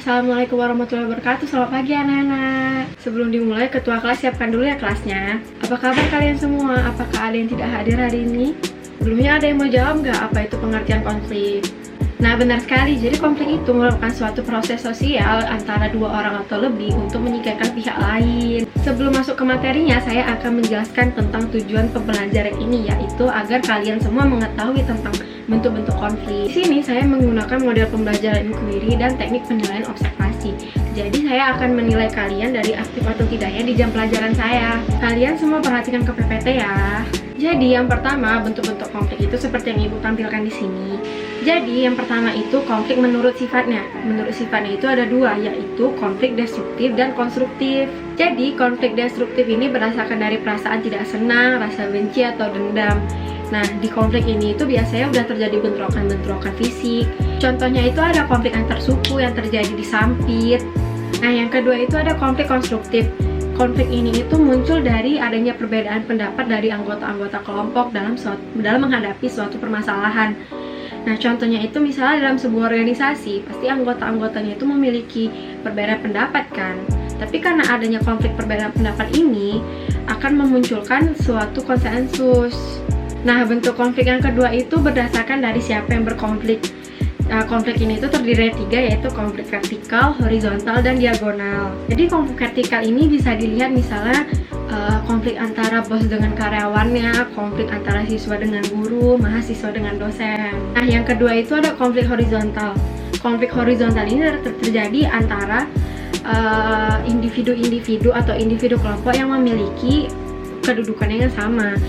Assalamualaikum warahmatullahi wabarakatuh. Selamat pagi anak-anak. Sebelum dimulai, ketua kelas siapkan dulu ya kelasnya. Apa kabar kalian semua? Apakah ada yang tidak hadir hari ini? Sebelumnya ada yang mau jawab nggak apa itu pengertian konflik? Nah, benar sekali. Jadi konflik itu merupakan suatu proses sosial antara dua orang atau lebih untuk menyikatkan pihak lain. Sebelum masuk ke materinya, saya akan menjelaskan tentang tujuan pembelajaran ini, yaitu agar kalian semua mengetahui tentang bentuk-bentuk konflik. Di sini saya menggunakan model pembelajaran inquiry dan teknik penilaian observasi. Jadi saya akan menilai kalian dari aktif atau tidaknya di jam pelajaran saya. Kalian semua perhatikan ke PPT ya. Jadi yang pertama, bentuk-bentuk konflik itu seperti yang Ibu tampilkan di sini. Jadi yang pertama itu konflik menurut sifatnya. Menurut sifatnya itu ada dua, yaitu konflik destruktif dan konstruktif. Jadi konflik destruktif ini berdasarkan dari perasaan tidak senang, rasa benci atau dendam. Nah, di konflik ini itu biasanya udah terjadi bentrokan-bentrokan fisik. Contohnya itu ada konflik antar suku yang terjadi di Sampit. Nah, yang kedua itu ada konflik konstruktif. Konflik ini itu muncul dari adanya perbedaan pendapat dari anggota-anggota kelompok dalam menghadapi suatu permasalahan. Nah, contohnya itu misalnya dalam sebuah organisasi, pasti anggota-anggotanya itu memiliki perbedaan pendapat kan. Tapi karena adanya konflik perbedaan pendapat ini akan memunculkan suatu konsensus. Nah, bentuk konflik yang kedua itu berdasarkan dari siapa yang berkonflik. Konflik ini itu terdiri dari tiga, yaitu konflik vertikal, horizontal, dan diagonal. Jadi konflik vertikal ini bisa dilihat misalnya konflik antara bos dengan karyawannya, konflik antara siswa dengan guru, mahasiswa dengan dosen. Nah, yang kedua itu ada konflik horizontal. Konflik horizontal ini terjadi antara individu-individu atau individu kelompok yang memiliki kedudukannya yang sama.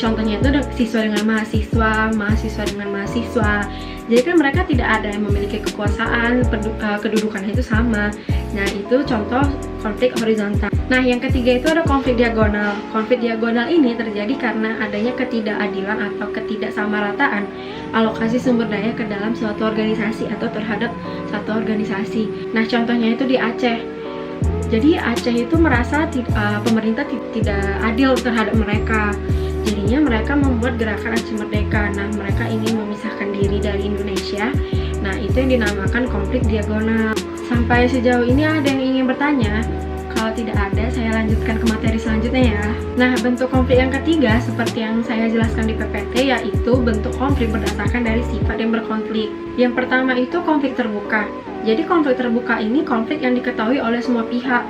Contohnya itu siswa dengan mahasiswa, mahasiswa dengan mahasiswa. Jadi kan mereka tidak ada yang memiliki kekuasaan, kedudukannya itu sama. Nah, itu contoh konflik horizontal. Nah, yang ketiga itu ada konflik diagonal. Konflik diagonal ini terjadi karena adanya ketidakadilan atau ketidaksamarataan alokasi sumber daya ke dalam suatu organisasi atau terhadap satu organisasi. Nah, contohnya itu di Aceh. Jadi Aceh itu merasa pemerintah tidak adil terhadap mereka. Jadinya mereka membuat gerakan Aceh Merdeka. Nah, mereka ingin memisahkan diri dari Indonesia. Nah, itu yang dinamakan konflik diagonal. Sampai sejauh ini ada yang ingin bertanya? Kalau tidak ada, saya lanjutkan ke materi selanjutnya ya. Nah, bentuk konflik yang ketiga seperti yang saya jelaskan di PPT, yaitu bentuk konflik berdasarkan dari sifat yang berkonflik. Yang pertama itu konflik terbuka. Jadi konflik terbuka ini konflik yang diketahui oleh semua pihak.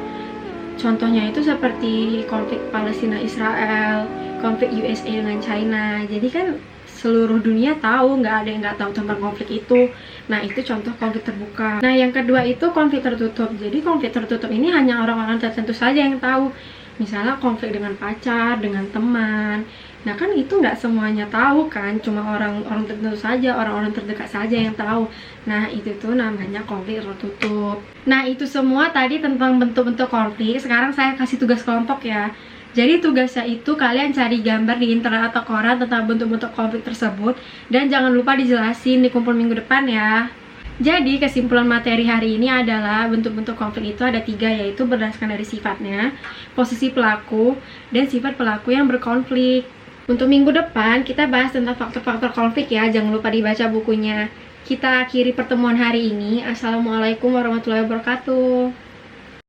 Contohnya itu seperti konflik Palestina-Israel, konflik USA dengan China. Jadi kan seluruh dunia tahu, nggak ada yang nggak tahu tentang konflik itu. Nah, itu contoh konflik terbuka. Nah, yang kedua itu konflik tertutup. Jadi konflik tertutup ini hanya orang-orang tertentu saja yang tahu. Misalnya konflik dengan pacar, dengan teman. Nah, kan itu nggak semuanya tahu kan, cuma orang-orang tertentu saja, orang-orang terdekat saja yang tahu. Nah, itu tuh namanya konflik tertutup. Nah, itu semua tadi tentang bentuk-bentuk konflik. Sekarang saya kasih tugas kelompok ya. Jadi tugasnya itu kalian cari gambar di internet atau koran tentang bentuk-bentuk konflik tersebut. Dan jangan lupa dijelasin di kumpul minggu depan ya. Jadi kesimpulan materi hari ini adalah bentuk-bentuk konflik itu ada tiga, yaitu berdasarkan dari sifatnya, posisi pelaku, dan sifat pelaku yang berkonflik. Untuk minggu depan kita bahas tentang faktor-faktor konflik ya, jangan lupa dibaca bukunya. Kita akhiri pertemuan hari ini. Assalamualaikum warahmatullahi wabarakatuh.